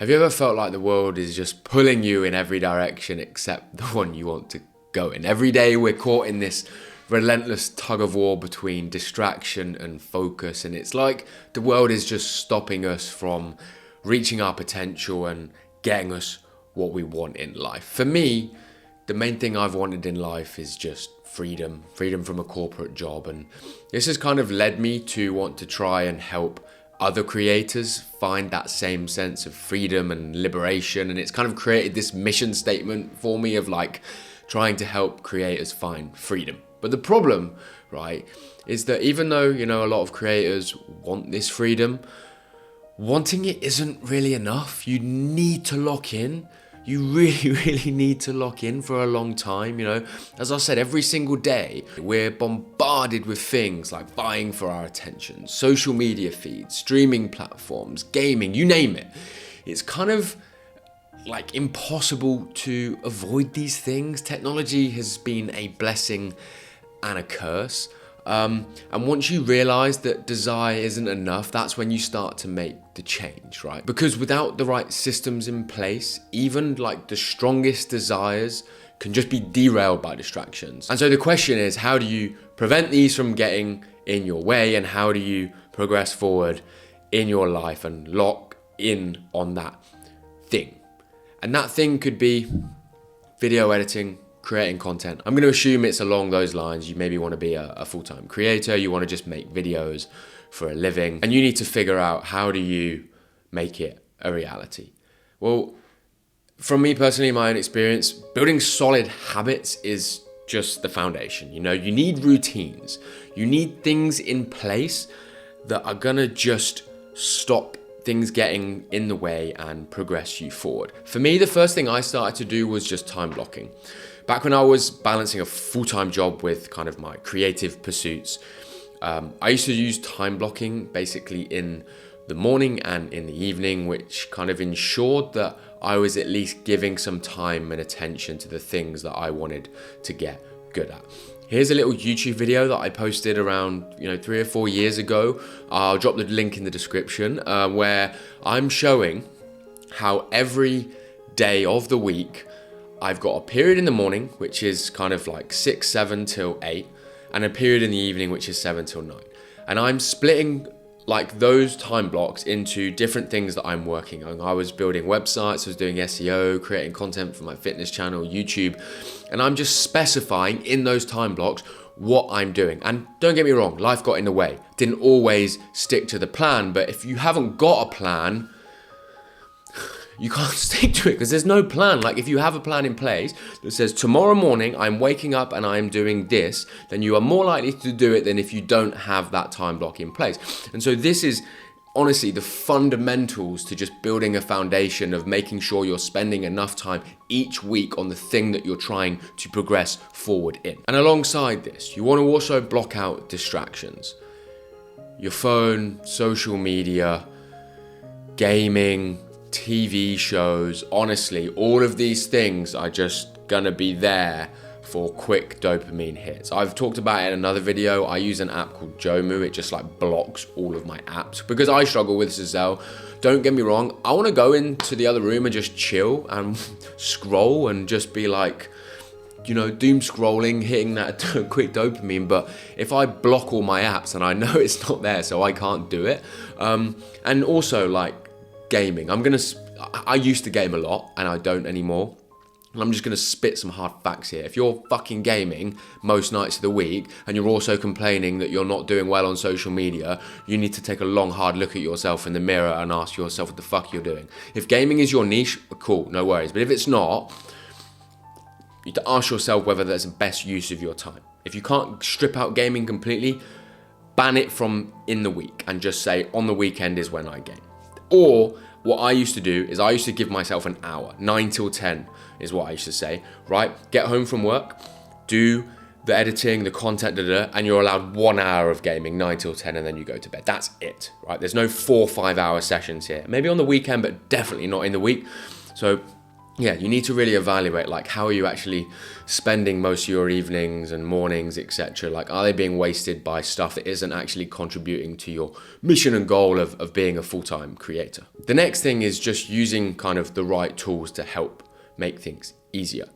Have you ever felt like the world is just pulling you in every direction except the one you want to go in? Every day we're caught in this relentless tug of war between distraction and focus, and it's like the world is just stopping us from reaching our potential and getting us what we want in life. For me, the main thing I've wanted in life is just freedom from a corporate job, and this has kind of led me to want to try and help other creators find that same sense of freedom and liberation. And it's kind of created this mission statement for me of like trying to help creators find freedom. But the problem, right, is that even though, you know, a lot of creators want this freedom, wanting it isn't really enough. You need to lock in. You really need to lock in for a long time, you know. As I said, every single day, we're bombarded with things like vying for our attention, social media feeds, streaming platforms, gaming, you name it. It's kind of like impossible to avoid these things. Technology has been a blessing and a curse. And once you realize that desire isn't enough, that's when you start to make the change, right? Because without the right systems in place, even like the strongest desires can just be derailed by distractions. And so the question is, how do you prevent these from getting in your way, and how do you progress forward in your life and lock in on that thing? And that thing could be video editing, creating content. I'm going to assume it's along those lines. You maybe want to be a full-time creator. You want to just make videos for a living. And you need to figure out, how do you make it a reality? Well, from me personally, my own experience, building solid habits is just the foundation. You know, you need routines. You need things in place that are going to just stop things getting in the way and progress you forward. For me, the first thing I started to do was just time blocking. Back when I was balancing a full-time job with kind of my creative pursuits, I used to use time blocking basically in the morning and in the evening, which kind of ensured that I was at least giving some time and attention to the things that I wanted to get good at. Here's a little YouTube video that I posted around 3 or 4 years ago. I'll drop the link in the description, where I'm showing how every day of the week I've got a period in the morning, which is kind of like 6, 7 till 8, and a period in the evening, which is 7 till 9. And I'm splitting like those time blocks into different things that I'm working on. I was building websites, I was doing SEO, creating content for my fitness channel, YouTube, and I'm just specifying in those time blocks what I'm doing. And don't get me wrong, life got in the way. Didn't always stick to the plan, but if you haven't got a plan, you can't stick to it because there's no plan. Like if you have a plan in place that says tomorrow morning I'm waking up and I'm doing this, then you are more likely to do it than if you don't have that time block in place. And so this is honestly the fundamentals to just building a foundation of making sure you're spending enough time each week on the thing that you're trying to progress forward in. And alongside this, you want to also block out distractions. Your phone, social media, gaming, TV shows, honestly, all of these things are just gonna be there for quick dopamine hits. I've talked about it in another video. I use an app called Jomu. It just like blocks all of my apps because I struggle with this as well. Don't get me wrong, I wanna go into the other room and just chill and scroll and just be like, doom scrolling, hitting that quick dopamine. But if I block all my apps and I know it's not there, so I can't do it. And also like, gaming. I used to game a lot and I don't anymore. And I'm just gonna spit some hard facts here. If you're fucking gaming most nights of the week and you're also complaining that you're not doing well on social media, you need to take a long, hard look at yourself in the mirror and ask yourself what the fuck you're doing. If gaming is your niche, cool, no worries. But if it's not, you need to ask yourself whether that's the best use of your time. If you can't strip out gaming completely, ban it from in the week and just say on the weekend is when I game. Or what I used to do is I used to give myself an hour, 9 till 10 is what I used to say, right? Get home from work, do the editing, the content, and you're allowed 1 hour of gaming, 9 till 10, and then you go to bed. That's it, right? There's no 4 or 5 hour sessions here. Maybe on the weekend, but definitely not in the week. So yeah, you need to really evaluate, like, how are you actually spending most of your evenings and mornings, etc. Like, are they being wasted by stuff that isn't actually contributing to your mission and goal of being a full-time creator? The next thing is just using kind of the right tools to help make things easier.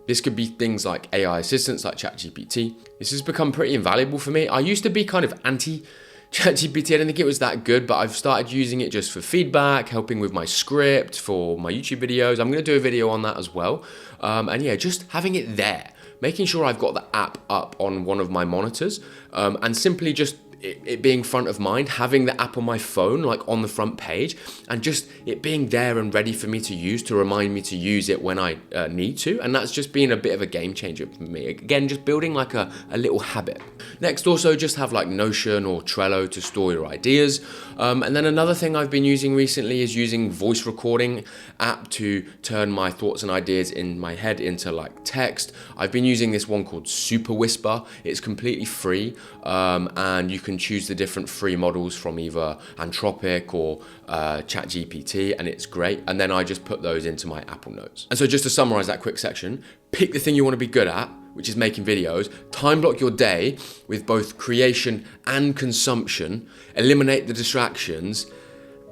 This could be things like AI assistants like ChatGPT. This has become pretty invaluable for me. I used to be kind of anti ChatGPT. I didn't think it was that good, but I've started using it just for feedback, helping with my script for my YouTube videos. I'm going to do a video on that as well. And yeah, just having it there, making sure I've got the app up on one of my monitors, and simply just it being front of mind, having the app on my phone, like on the front page, and just it being there and ready for me to use, to remind me to use it when I need to. And that's just been a bit of a game changer for me. Again, just building like a little habit. Next, also just have like Notion or Trello to store your ideas. And then another thing I've been using recently is using voice recording app to turn my thoughts and ideas in my head into like text. I've been using this one called Super Whisper. It's completely free, and you can choose the different free models from either Anthropic or ChatGPT, and it's great. And then I just put those into my Apple Notes. And so just to summarize that quick section, pick the thing you want to be good at, which is making videos, time block your day with both creation and consumption, eliminate the distractions,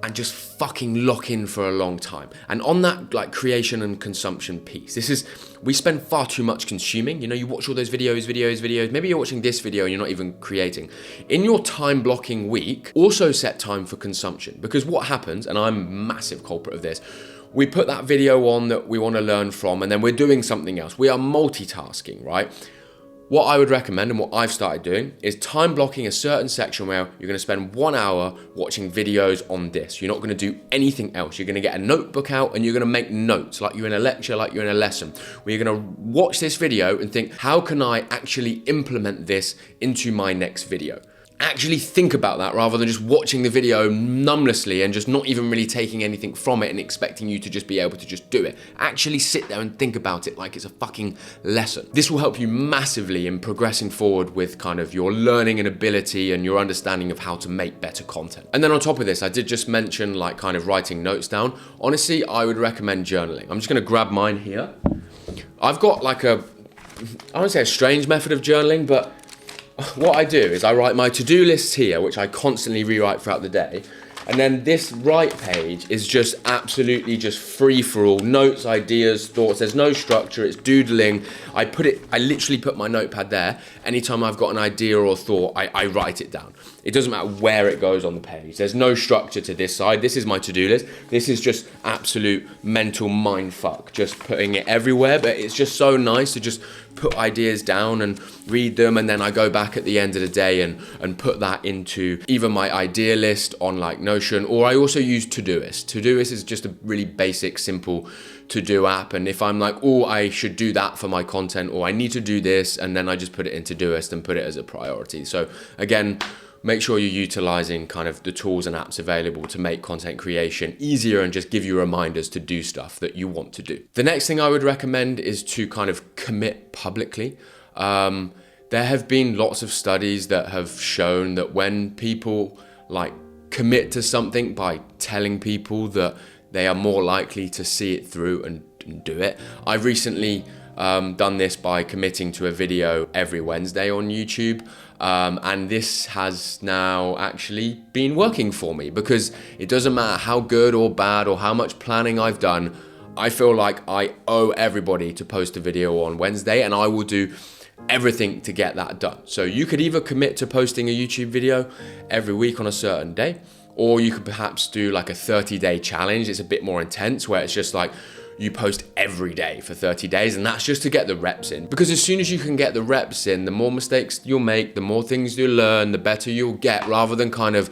and just fucking lock in for a long time. And on that like creation and consumption piece, we spend far too much consuming. You know, you watch all those videos, maybe you're watching this video and you're not even creating. In your time blocking week, also set time for consumption, because what happens, and I'm a massive culprit of this, we put that video on that we want to learn from, and then we're doing something else. We are multitasking, right? What I would recommend, and what I've started doing, is time blocking a certain section where you're going to spend 1 hour watching videos on this. You're not going to do anything else. You're going to get a notebook out and you're going to make notes like you're in a lecture, like you're in a lesson, where you're going to watch this video and think, how can I actually implement this into my next video? Actually think about that rather than just watching the video numbnessly and just not even really taking anything from it and expecting you to just be able to just do it. Actually sit there and think about it like it's a fucking lesson. This will help you massively in progressing forward with kind of your learning and ability and your understanding of how to make better content. And then on top of this, I did just mention like kind of writing notes down. Honestly, I would recommend journaling. I'm just gonna grab mine here. I've got like I don't say a strange method of journaling, but what I do is I write my to-do lists here, which I constantly rewrite throughout the day. And then this right page is just absolutely just free for all. Notes, ideas, thoughts. There's no structure, it's doodling. I literally put my notepad there. Anytime I've got an idea or thought, I write it down. It doesn't matter where it goes on the page. There's no structure to this side. This is my to-do list. This is just absolute mental mindfuck, just putting it everywhere. But it's just so nice to just put ideas down and read them, and then I go back at the end of the day and put that into either my idea list on like Notion, or I also use Todoist. Todoist is just a really basic, simple to-do app, and if I'm like, oh, I should do that for my content, or I need to do this, and then I just put it in Todoist and put it as a priority. So again, make sure you're utilizing kind of the tools and apps available to make content creation easier and just give you reminders to do stuff that you want to do. The next thing I would recommend is to kind of commit publicly. There have been lots of studies that have shown that when people like commit to something by telling people, that they are more likely to see it through and do it. I've recently done this by committing to a video every Wednesday on YouTube. And this has now actually been working for me, because it doesn't matter how good or bad or how much planning I've done, I feel like I owe everybody to post a video on Wednesday, and I will do everything to get that done. So you could either commit to posting a YouTube video every week on a certain day, or you could perhaps do like a 30-day challenge. It's a bit more intense, where it's just like you post every day for 30 days, and that's just to get the reps in. Because as soon as you can get the reps in, the more mistakes you'll make, the more things you'll learn, the better you'll get, rather than kind of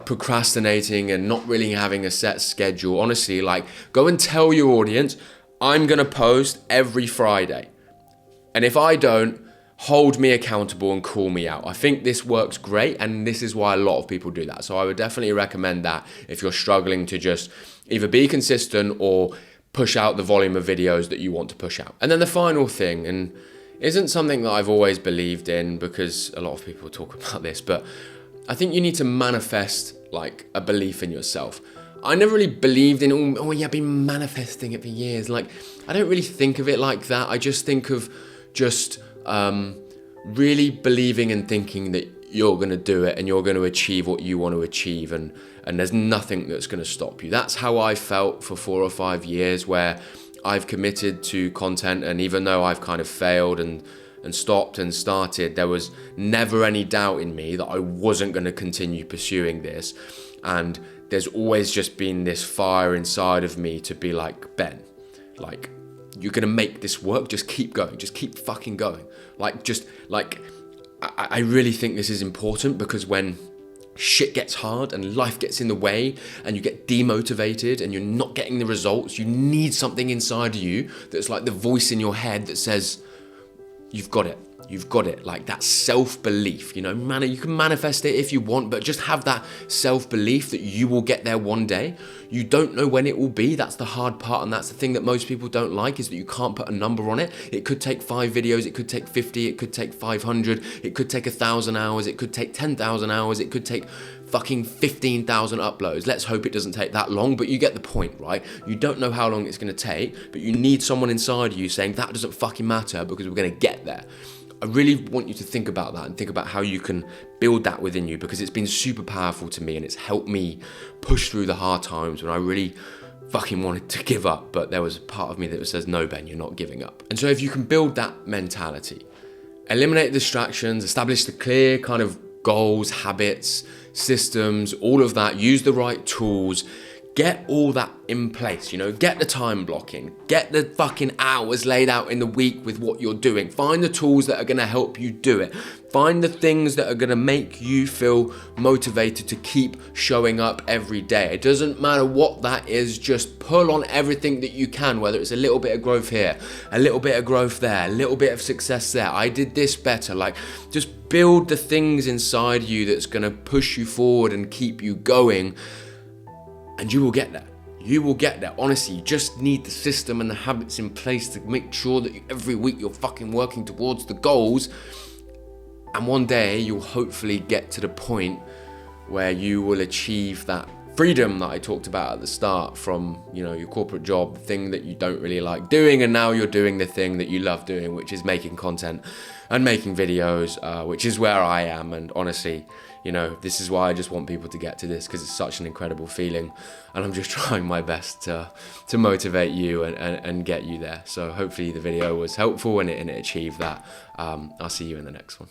procrastinating and not really having a set schedule. Honestly, like, go and tell your audience, I'm gonna post every Friday. And if I don't, hold me accountable and call me out. I think this works great, and this is why a lot of people do that. So I would definitely recommend that if you're struggling to just either be consistent or push out the volume of videos that you want to push out. And then the final thing, and isn't something that I've always believed in, because a lot of people talk about this, but I think you need to manifest like a belief in yourself. I never really believed in, oh yeah, I've been manifesting it for years. Like, I don't really think of it like that. I just think of just really believing and thinking that you're going to do it and you're going to achieve what you want to achieve, and there's nothing that's going to stop you. That's how I felt for 4 or 5 years, where I've committed to content, and even though I've kind of failed and stopped and started, there was never any doubt in me that I wasn't going to continue pursuing this. And there's always just been this fire inside of me to be like, Ben, like, you're going to make this work. Just keep going. Just keep fucking going. I really think this is important, because when shit gets hard and life gets in the way and you get demotivated and you're not getting the results, you need something inside of you that's like the voice in your head that says, you've got it. You've got it. Like that self-belief, you know, you can manifest it if you want, but just have that self-belief that you will get there one day. You don't know when it will be. That's the hard part. And that's the thing that most people don't like, is that you can't put a number on it. It could take 5 videos. It could take 50. It could take 500. It could take 1,000 hours. It could take 10,000 hours. It could take fucking 15,000 uploads. Let's hope it doesn't take that long, but you get the point, right? You don't know how long it's going to take, but you need someone inside you saying that doesn't fucking matter, because we're going to get there. I really want you to think about that and think about how you can build that within you, because it's been super powerful to me and it's helped me push through the hard times when I really fucking wanted to give up, but there was a part of me that says, no, Ben, you're not giving up. And so if you can build that mentality, eliminate distractions, establish the clear kind of goals, habits, systems, all of that, use the right tools, get all that in place, you know, get the time blocking, get the fucking hours laid out in the week with what you're doing, find the tools that are going to help you do it, find the things that are going to make you feel motivated to keep showing up every day. It doesn't matter what that is, just pull on everything that you can, whether it's a little bit of growth here, a little bit of growth there, a little bit of success there, I did this better, like just build the things inside you that's going to push you forward and keep you going. And you will get there. You will get there. Honestly, you just need the system and the habits in place to make sure that every week you're fucking working towards the goals. And one day you'll hopefully get to the point where you will achieve that freedom that I talked about at the start from, you know, your corporate job, the thing that you don't really like doing, and now you're doing the thing that you love doing, which is making content and making videos, which is where I am. And honestly, you know, this is why I just want people to get to this, because it's such an incredible feeling, and I'm just trying my best to motivate you and get you there. So hopefully the video was helpful and it achieved that. I'll see you in the next one.